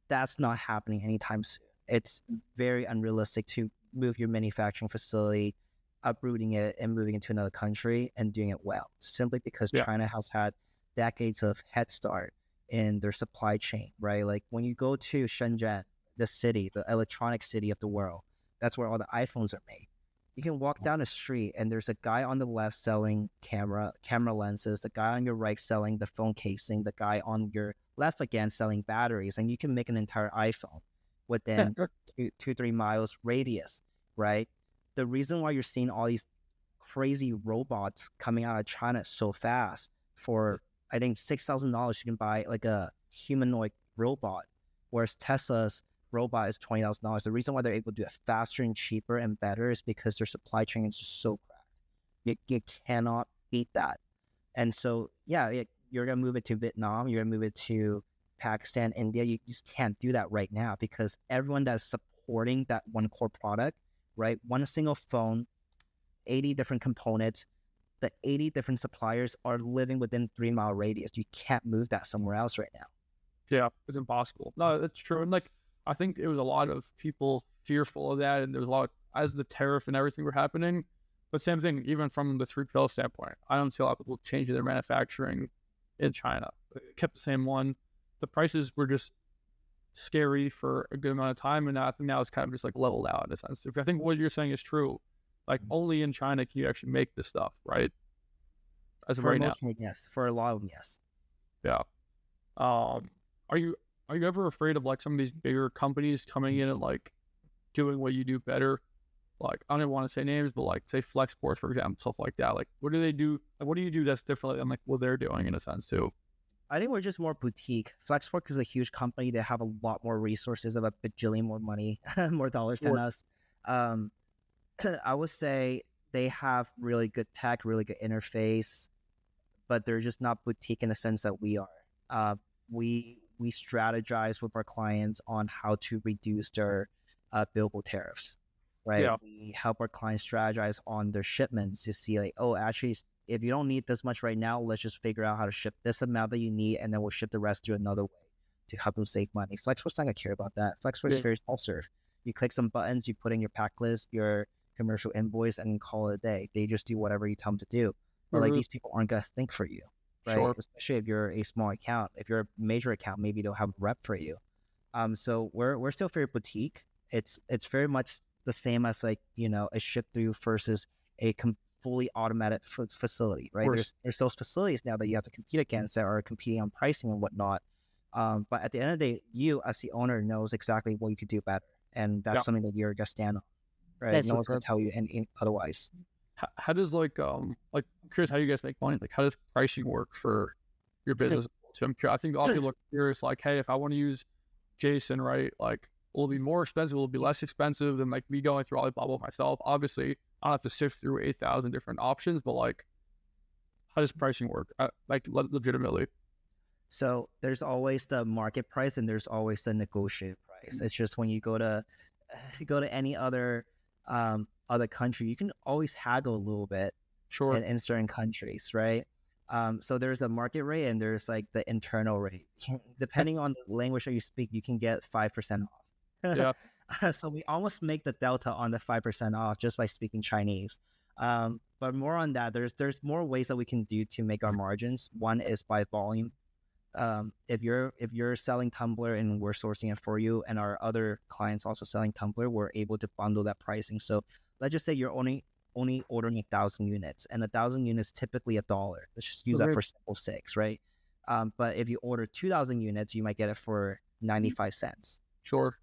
That's not happening anytime soon. It's very unrealistic to move your manufacturing facility, uprooting it and moving into another country and doing it well, simply because China has had decades of head start in their supply chain, right? Like, when you go to Shenzhen, the city, the electronic city of the world, that's where all the iPhones are made. You can walk down the street and there's a guy on the left selling camera lenses, the guy on your right selling the phone casing, the guy on your left again selling batteries, and you can make an entire iPhone within 2-3 miles radius, right? The reason why you're seeing all these crazy robots coming out of China so fast, for I think $6,000 you can buy like a humanoid robot, whereas Tesla's robot is $20,000. The reason why they're able to do it faster and cheaper and better is because their supply chain is just so cracked. You cannot beat that. And so, you're going to move it to Vietnam, you're going to move it to Pakistan, India. You just can't do that right now because everyone that's supporting that one core product, right? One single phone, 80 different components, the 80 different suppliers are living within 3-mile radius. You can't move that somewhere else right now. Yeah, it's impossible. No, that's true. And like, I think it was a lot of people fearful of that, and there was a lot as the tariff and everything were happening. But same thing, even from the 3PL standpoint, I don't see a lot of people changing their manufacturing in China. It kept the same one. The prices were just scary for a good amount of time, and I think now it's kind of just like leveled out in a sense. If I think what you're saying is true, like only in China can you actually make this stuff, right? As of right now, yes. For a lot of them, yes. Yeah. Are you ever afraid of like some of these bigger companies coming in and like doing what you do better? Like, I don't want to say names, but like say Flexport, for example, stuff like that. Like, what do they do? Like, what do you do that's differently than like what they're doing in a sense too? I think we're just more boutique. Flexport is a huge company. They have a lot more resources, of a bajillion more money, more dollars than us. I would say they have really good tech, really good interface, but they're just not boutique in the sense that we are. We strategize with our clients on how to reduce their billable tariffs, right? Yeah. We help our clients strategize on their shipments to see like, oh, actually, if you don't need this much right now, let's just figure out how to ship this amount that you need, and then we'll ship the rest to another way to help them save money. Flexport's not going to care about that. Flexport is very self-serve. You click some buttons, you put in your pack list, your commercial invoice, and call it a day. They just do whatever you tell them to do. But like, these people aren't going to think for you. Right, sure. Especially if you're a small account. If you're a major account, maybe they'll have a rep for you. So we're still very boutique. It's very much the same as like, you know, a ship through versus a fully automated facility, right? There's those facilities now that you have to compete against that are competing on pricing and whatnot. But at the end of the day, you as the owner knows exactly what you could do better, and that's something that you're gonna stand on, right? That's no one's gonna tell you any otherwise. How does like I'm curious how you guys make money? Like, how does pricing work for your business? So I think a lot of people are curious, like, hey, if I want to use Jason, right? Like, will it be more expensive? Will it be less expensive than like me going through all the blah blah myself? Obviously, I don't have to sift through 8,000 different options, but like, how does pricing work? Like, legitimately. So there's always the market price and there's always the negotiated price. It's just when you go to any other other country, you can always haggle a little bit in certain countries, right? So there's a market rate and there's like the internal rate. Depending on the language that you speak, you can get 5% off. Yeah. So we almost make the delta on the 5% off just by speaking Chinese. But more on that, there's more ways that we can do to make our margins. One is by volume. If you're selling Tumblr and we're sourcing it for you, and our other clients also selling Tumblr, we're able to bundle that pricing. So let's just say you're only ordering 1,000 units, and 1,000 units typically $1. Let's just use that for simple six, right? But if you order 2,000 units, you might get it for 95 cents. Sure.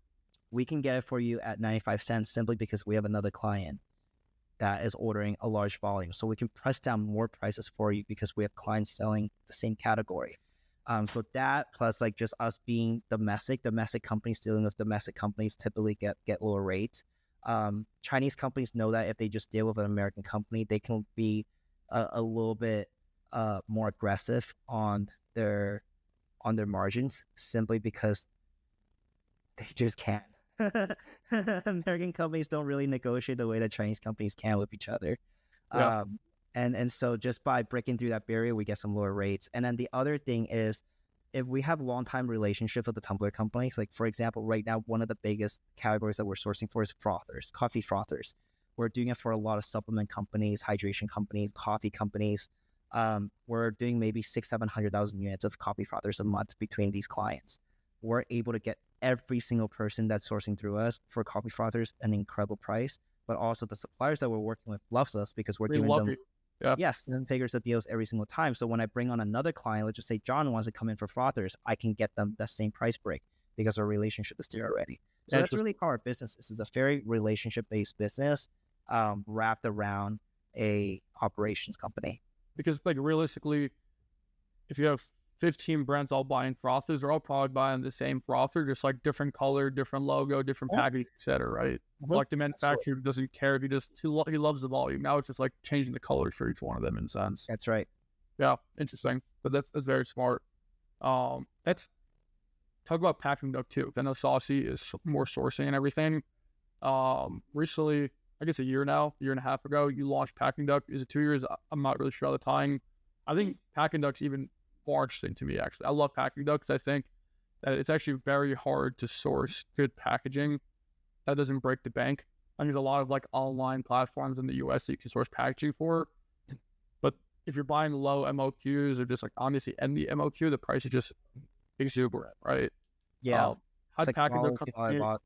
We can get it for you at 95 cents simply because we have another client that is ordering a large volume. So we can press down more prices for you because we have clients selling the same category. So that plus like just us being domestic companies dealing with domestic companies typically get lower rates. Chinese companies know that if they just deal with an American company, they can be a little bit more aggressive on their margins simply because they just can't. American companies don't really negotiate the way that Chinese companies can with each other. Yeah. And so just by breaking through that barrier, we get some lower rates. And then the other thing is, if we have long-time relationship with the Tumblr company, like for example, right now, one of the biggest categories that we're sourcing for is frothers, coffee frothers. We're doing it for a lot of supplement companies, hydration companies, coffee companies. We're doing maybe 600,000-700,000 units of coffee frothers a month between these clients. We're able to get every single person that's sourcing through us for coffee frothers an incredible price, but also the suppliers that we're working with loves us because we're giving them, yes, 7 figures of deals every single time. So when I bring on another client, let's just say John wants to come in for frothers, I can get them that same price break because our relationship is there already. So that's really how our business is. It's a very relationship-based business wrapped around a operations company. Because like realistically, if you have 15 brands all buying frothers, they're all probably buying the same frother, just like different color, different logo, different packaging, etc. Right? Like the manufacturer doesn't care if he loves the volume. Now it's just like changing the colors for each one of them in a sense. That's right. Yeah, interesting. But that's very smart. Let's talk about Packing Duck too. I know Saucy is more sourcing and everything. Recently, I guess a year and a half ago, you launched Packing Duck. Is it 2 years? I'm not really sure at the time. I think Packing Duck's even more interesting to me, actually. I love Packing Duck because I think that it's actually very hard to source good packaging that doesn't break the bank. I think there's a lot of like online platforms in the US that you can source packaging for. But if you're buying low MOQs or just like honestly any MOQ, the price is just exuberant, right? Yeah. How'd like Packing Duck come in?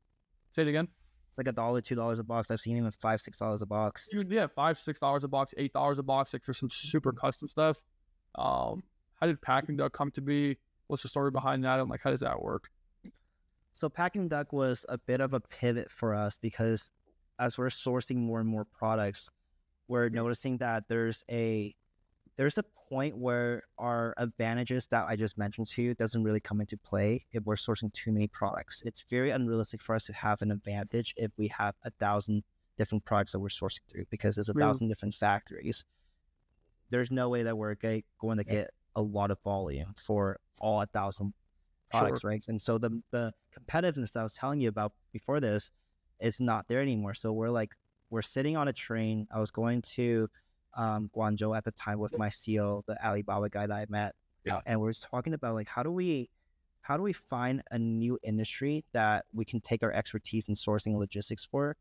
Say it again. It's like $1, $2 a box. I've seen even $5, $6 a box. Dude, yeah, $5, $6 a box, $8 a box, like for some super custom stuff. How did Packing Duck come to be? What's the story behind that? And like, how does that work? So Packing Duck was a bit of a pivot for us because as we're sourcing more and more products, we're noticing that there's a point where our advantages that I just mentioned to you doesn't really come into play if we're sourcing too many products. It's very unrealistic for us to have an advantage if we have 1,000 different products that we're sourcing through because there's 1,000 different factories. There's no way that we're going to get a lot of volume for all 1,000 products, right? And so the competitiveness that I was telling you about before this is not there anymore. So we're sitting on a train. I was going to Guangzhou at the time with my CEO, the Alibaba guy that I met. Yeah. And we're talking about like, how do we find a new industry that we can take our expertise in sourcing and logistics for,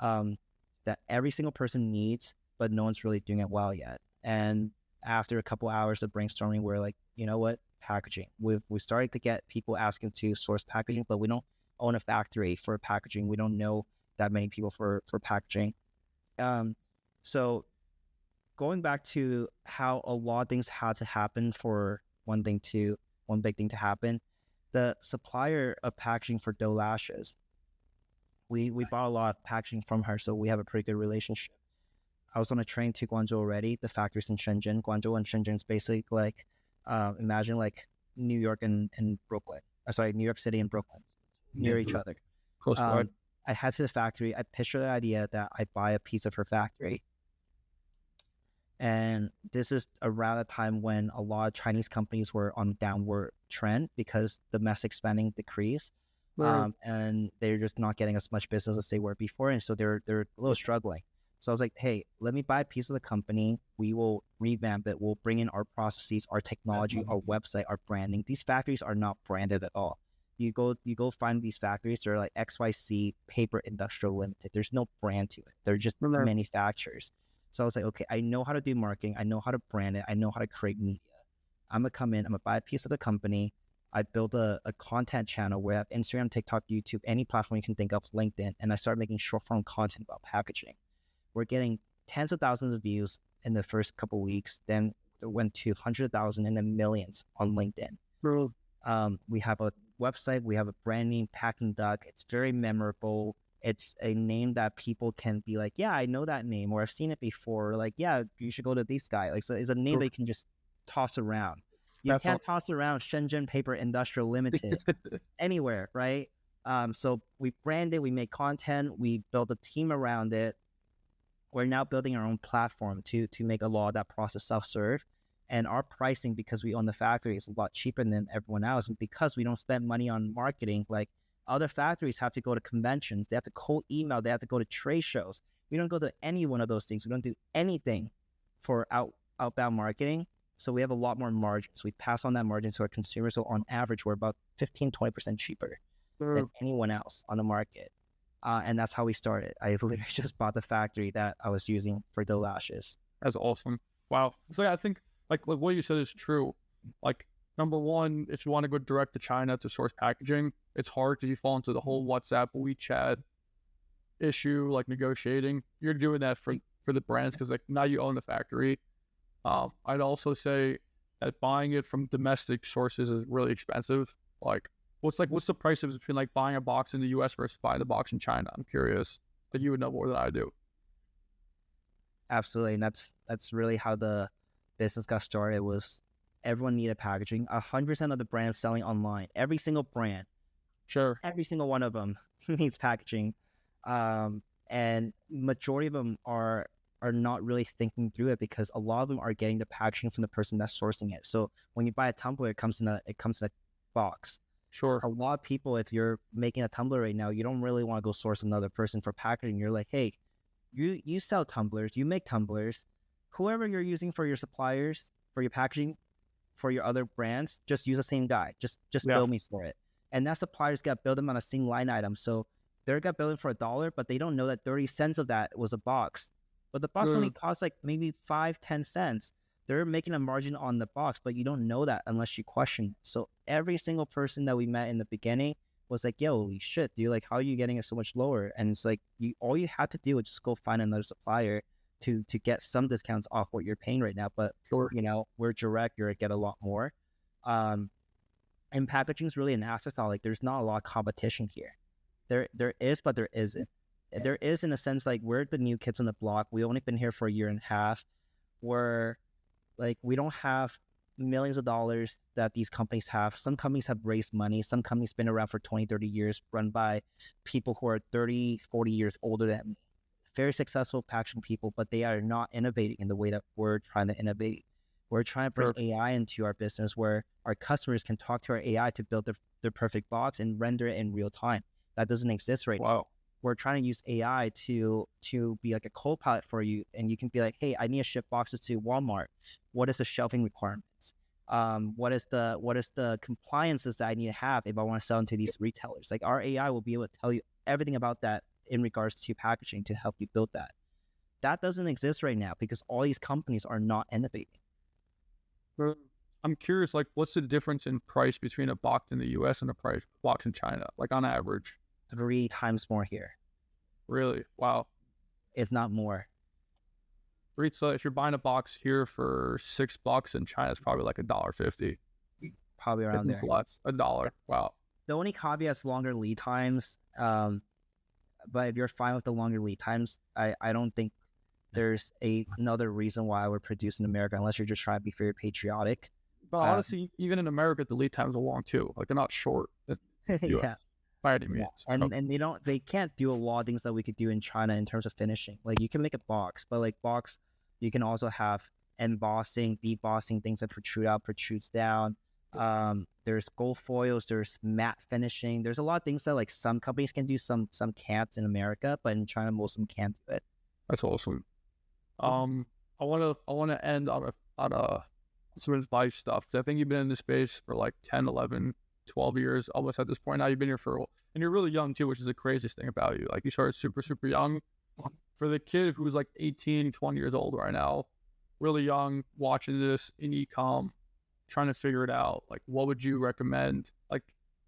that every single person needs, but no one's really doing it well yet. And after a couple hours of brainstorming, we're like, you know what? Packaging. We started to get people asking to source packaging, but we don't own a factory for packaging. We don't know that many people for packaging. So going back to how a lot of things had to happen for one big thing to happen, the supplier of packaging for dough lashes, we bought a lot of packaging from her, so we have a pretty good relationship. I was on a train to Guangzhou already. The factory's in Shenzhen. Guangzhou and Shenzhen is basically like, imagine like New York and Brooklyn. Sorry, New York City and Brooklyn, near each other. Close by. I head to the factory. I pitched her the idea that I buy a piece of her factory. And this is around a time when a lot of Chinese companies were on downward trend because domestic spending decreased. Right. And they're just not getting as much business as they were before. And so they're a little struggling. So I was like, hey, let me buy a piece of the company. We will revamp it. We'll bring in our processes, our technology, our website, our branding. These factories are not branded at all. You go find these factories. They're like XYZ Paper Industrial Limited. There's no brand to it. They're just manufacturers. So I was like, okay, I know how to do marketing. I know how to brand it. I know how to create media. I'm going to come in. I'm going to buy a piece of the company. I built a content channel where I have Instagram, TikTok, YouTube, any platform you can think of, LinkedIn. And I started making short form content about packaging. We're getting tens of thousands of views in the first couple of weeks. Then it went to 100,000 and then millions on LinkedIn. We have a website. We have a brand name, Packing Duck. It's very memorable. It's a name that people can be like, yeah, I know that name, or I've seen it before. Or like, yeah, you should go to this guy. Like, so it's a name that you can just toss around. You can't toss around Shenzhen Paper Industrial Limited anywhere, right? So we branded, we made content, we built a team around it. We're now building our own platform to make a lot of that process self-serve. And our pricing, because we own the factory, is a lot cheaper than everyone else. And because we don't spend money on marketing, like other factories have to go to conventions, they have to cold email, they have to go to trade shows. We don't go to any one of those things. We don't do anything for outbound marketing. So we have a lot more margins. We pass on that margin to our consumers. So on average, we're about 15, 20% cheaper than anyone else on the market. And that's how we started. I literally just bought the factory that I was using for dough lashes. That's awesome. Wow. So I think like what you said is true. Like number one, if you want to go direct to China to source packaging, it's hard because you fall into the whole WhatsApp, WeChat issue, like negotiating. You're doing that for the brands because like now you own the factory. I'd also say that buying it from domestic sources is really expensive. Like, what's the price difference between like buying a box in the US versus buying the box in China? I'm curious. That you would know more than I do. Absolutely, and that's really how the business got started. Was everyone needed packaging? 100% of the brands selling online, every single brand, sure, every single one of them needs packaging, and majority of them are not really thinking through it because a lot of them are getting the packaging from the person that's sourcing it. So when you buy a tumbler, it comes in a box. Sure. A lot of people, if you're making a tumbler right now, you don't really want to go source another person for packaging. You're like, hey, you sell tumblers, you make tumblers. Whoever you're using for your suppliers, for your packaging, for your other brands, just use the same guy. Just bill me for it. And that suppliers got billed them on a single line item. So they got billed for $1, but they don't know that 30 cents of that was a box. But the box only costs like maybe 5-10 cents. They're making a margin on the box, but you don't know that unless you question. So every single person that we met in the beginning was like, yo, holy shit, dude, like, how are you getting it so much lower? And it's like, all you have to do is just go find another supplier to get some discounts off what you're paying right now. But, you know, we're direct, you're going to get a lot more. And packaging is really an afterthought. Like, there's not a lot of competition here. There is, but there isn't. There is in a sense, like, we're the new kids on the block. We've only been here for a year and a half. We're like, we don't have millions of dollars that these companies have. Some companies have raised money. Some companies been around for 20, 30 years, run by people who are 30, 40 years older than me. Very successful packaging people, but they are not innovating in the way that we're trying to innovate. We're trying to bring AI into our business where our customers can talk to our AI to build their perfect box and render it in real time. That doesn't exist right now. We're trying to use AI to be like a co-pilot for you, and you can be like, hey, I need to ship boxes to Walmart. What is the shelving requirements? What is the compliances that I need to have if I want to sell into these retailers? Like, our AI will be able to tell you everything about that in regards to packaging to help you build that. That doesn't exist right now because all these companies are not innovating. I'm curious, like, what's the difference in price between a box in the US and a box in China, like on average? 3 times more here. Really? Wow. If not more. retail, if you're buying a box here for $6 in China, it's probably like $1.50. Probably around there. Less, $1. Wow. The only caveat is longer lead times. But if you're fine with the longer lead times, I don't think there's another reason why I would produce in America unless you're just trying to be very patriotic. But honestly, even in America, the lead times are long too. Like they're not short. Yeah. By any means. Yeah. And they can't do a lot of things that we could do in China in terms of finishing. Like you can make a box, but like box, you can also have embossing, debossing, things that protrudes down. There's gold foils, there's matte finishing. There's a lot of things that like some companies can do, some can't in America, but in China most of them can't do it. That's awesome. I want to end on some advice stuff, because I think you've been in this space for like 10, 11, 12 years almost at this point now. You've been here and you're really young too, which is the craziest thing about you. Like you started super, super young. For the kid who's like 18, 20 years old right now, really young, watching this in eCom, trying to figure it out, like what would you recommend? Like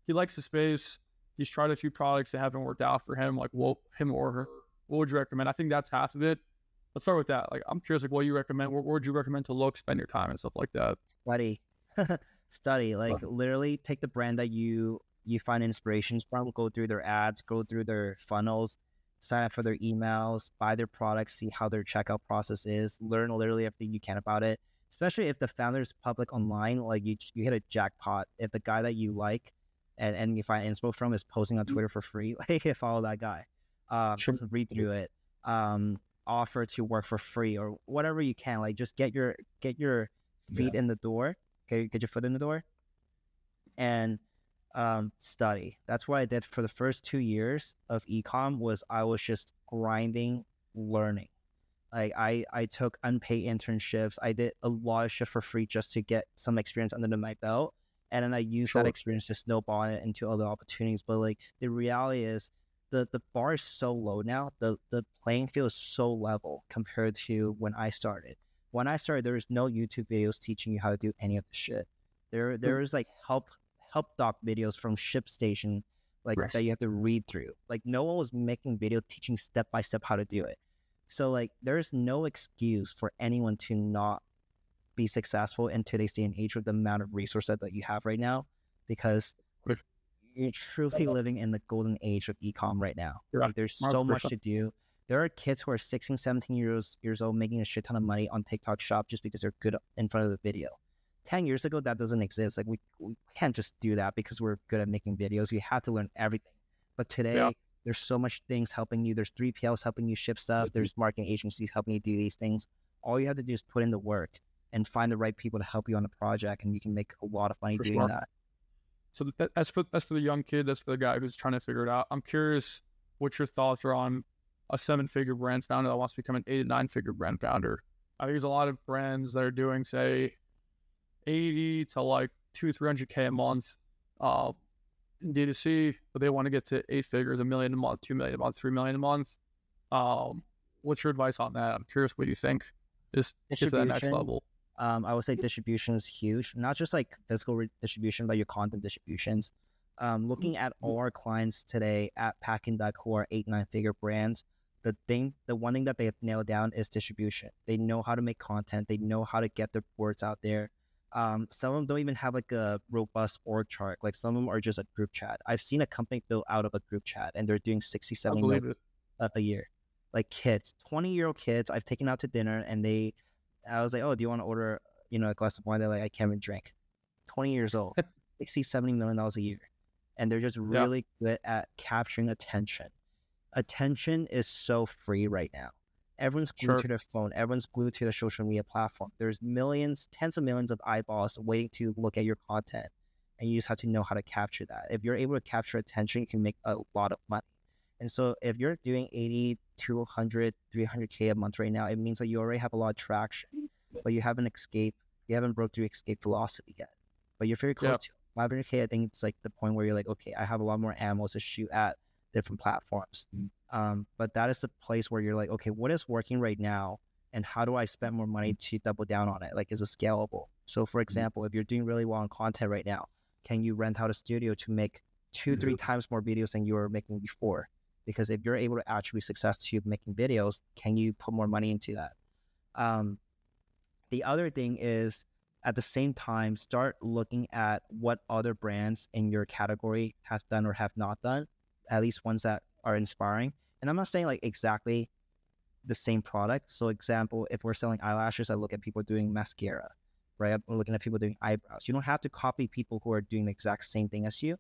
he likes the space, he's tried a few products that haven't worked out for him, like him or her, what would you recommend? I think that's half of it. Let's start with that. Like I'm curious, like what you recommend, where would you recommend to look, spend your time and stuff like that? Study, like literally take the brand that you find inspirations from, go through their ads, go through their funnels, sign up for their emails, buy their products, see how their checkout process is, learn literally everything you can about it. Especially if the founder is public online, like you hit a jackpot. If the guy that you like and you find inspo from is posting on Twitter for free, like follow that guy. Read through it. Offer to work for free or whatever you can. Like just get your feet in the door. Okay, get your foot in the door, and study. That's what I did for the first 2 years of eCom. Was I was just grinding, learning. Like I took unpaid internships. I did a lot of shit for free just to get some experience under my belt. And then I used that experience to snowball it into other opportunities. But like the reality is the bar is so low now. The playing field is so level compared to when I started. When I started, there was no YouTube videos teaching you how to do any of the shit. There is like help doc videos from ShipStation, like that you have to read through. Like no one was making video teaching step by step how to do it. So like there's no excuse for anyone to not be successful in today's day and age with the amount of resources that you have right now, because you're truly living in the golden age of eCom right now. Like there's so much to do. There are kids who are 16, 17 years old making a shit ton of money on TikTok Shop just because they're good in front of the video. 10 years ago, that doesn't exist. Like we can't just do that because we're good at making videos. We have to learn everything. But today, there's so much things helping you. There's 3PLs helping you ship stuff. There's marketing agencies helping you do these things. All you have to do is put in the work and find the right people to help you on the project, and you can make a lot of money doing that. So that's for the young kid. That's for the guy who's trying to figure it out. I'm curious what your thoughts are on a 7-figure brand founder that wants to become an 8 to 9-figure brand founder. I think there's a lot of brands that are doing, say, 80 to like 200-300K a month in D2C, but they want to get to 8 figures, $1 million a month, $2 million a month, $3 million a month. What's your advice on that? I'm curious what you think is to get to that next level. I would say distribution is huge, not just like physical distribution, but your content distributions. Looking at all our clients today at Packing.co are 8-9-figure brands. The one thing that they have nailed down is distribution. They know how to make content. They know how to get their words out there. Some of them don't even have like a robust org chart. Like some of them are just a group chat. I've seen a company built out of a group chat and they're doing 60, 70 million a year. Like kids, 20-year-old kids I've taken out to dinner, and I was like, oh, do you want to order, a glass of wine? They're like, I can't even drink. 20 years old, $60, $70 million a year. And they're just really good at capturing attention. Attention is so free right now. Everyone's glued to their phone. Everyone's glued to their social media platform. There's millions, tens of millions of eyeballs waiting to look at your content. And you just have to know how to capture that. If you're able to capture attention, you can make a lot of money. And so if you're doing 80, 200, 300K a month right now, it means that you already have a lot of traction, but you haven't broke through escape velocity yet. But you're very close to it. 500K, I think it's like the point where you're like, okay, I have a lot more ammo to shoot at different platforms. But that is the place where you're like, okay, what is working right now? And how do I spend more money to double down on it? Like, is it scalable? So for example, if you're doing really well on content right now, can you rent out a studio to make 2-3 times more videos than you were making before? Because if you're able to attribute success to making videos, can you put more money into that? The other thing is, at the same time, start looking at what other brands in your category have done or have not done, at least ones that are inspiring. And I'm not saying like exactly the same product. So example, if we're selling eyelashes, I look at people doing mascara, right? I'm looking at people doing eyebrows. You don't have to copy people who are doing the exact same thing as you.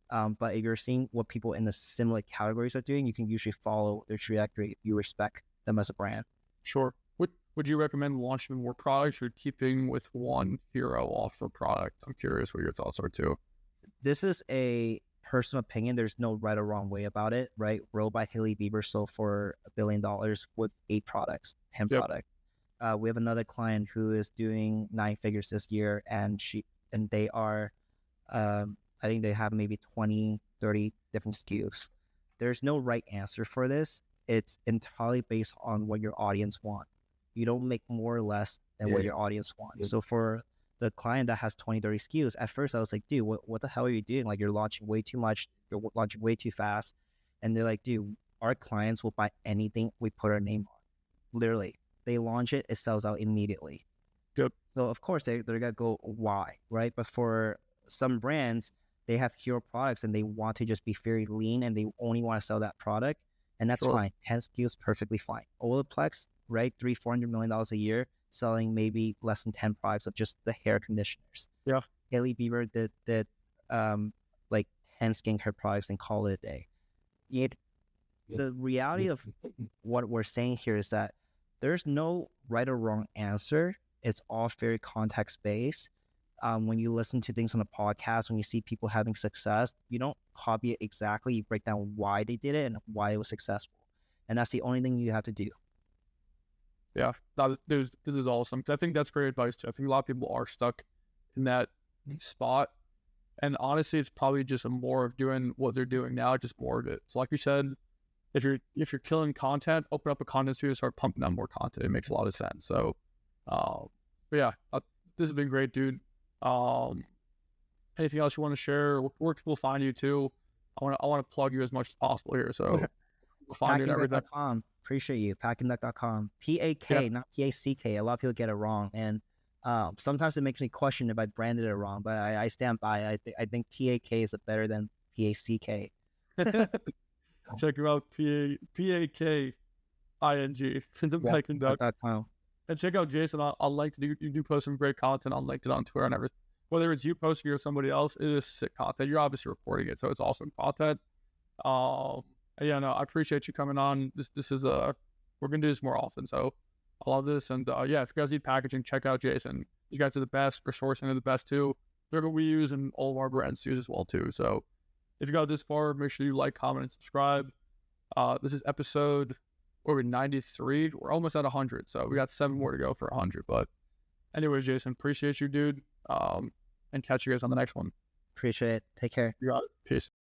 But if you're seeing what people in the similar categories are doing, you can usually follow their trajectory if you respect them as a brand. Sure. Would you recommend launching more products or keeping with one hero off the product? I'm curious what your thoughts are too. This is a personal opinion. There's no right or wrong way about it, right? Roll by Hailey Bieber sold for $1 billion with 8 products, 10 products. We have another client who is doing 9 figures this year, and they are, I think they have maybe 20, 30 different SKUs. There's no right answer for this. It's entirely based on what your audience wants. You don't make more or less than what your audience wants. So for the client that has 20, 30 SKUs, at first I was like, dude, what the hell are you doing? Like, you're launching way too much. You're launching way too fast. And they're like, dude, our clients will buy anything we put our name on. Literally. They launch it, it sells out immediately. Yep. So of course they're going to go, why, right? But for some brands, they have hero products and they want to just be very lean and they only want to sell that product. And that's fine. 10 SKUs, perfectly fine. Olaplex, right? $300-400 million a year, selling maybe less than 10 products of just the hair conditioners. Yeah. Hailey Bieber did like 10 skincare products and call it a day. The reality of what we're saying here is that there's no right or wrong answer. It's all very context based. When you listen to things on a podcast, when you see people having success, you don't copy it exactly. You break down why they did it and why it was successful. And that's the only thing you have to do. Yeah, this is awesome. I think that's great advice too. I think a lot of people are stuck in that spot. And honestly, it's probably just more of doing what they're doing now, just more of it. So like you said, if you're killing content, open up a content studio, start pumping out more content. It makes a lot of sense. So, but yeah, this has been great, dude. Anything else you want to share? Where can people find you too? I want to plug you as much as possible here. So find you everything. Packingduck.com. Appreciate you. Packingduck.com. P-A-K, not P-A-C-K. A lot of people get it wrong. And sometimes it makes me question if I branded it wrong, but I stand by. I think P-A-K is better than P-A-C-K. Check you out, P-A-K-I-N-G. The Packingduck.com. And check out Jason. I'll link to you do post some great content on LinkedIn, on Twitter, and everything. Whether it's you posting or somebody else, it is sick content. You're obviously reporting it, so it's awesome content. Yeah, no, I appreciate you coming on. This is we're gonna do this more often, so I love this. And yeah, if you guys need packaging, check out Jason. You guys are the best for sourcing, are the best too. They're what we use, and all of our brands use as well too. So if you got this far, make sure you like, comment, and subscribe. This is episode 93. We're almost at 100, so we got 7 more to go for 100. But anyways, Jason, appreciate you, dude. And catch you guys on the next one. Appreciate it. Take care. You got it. Peace.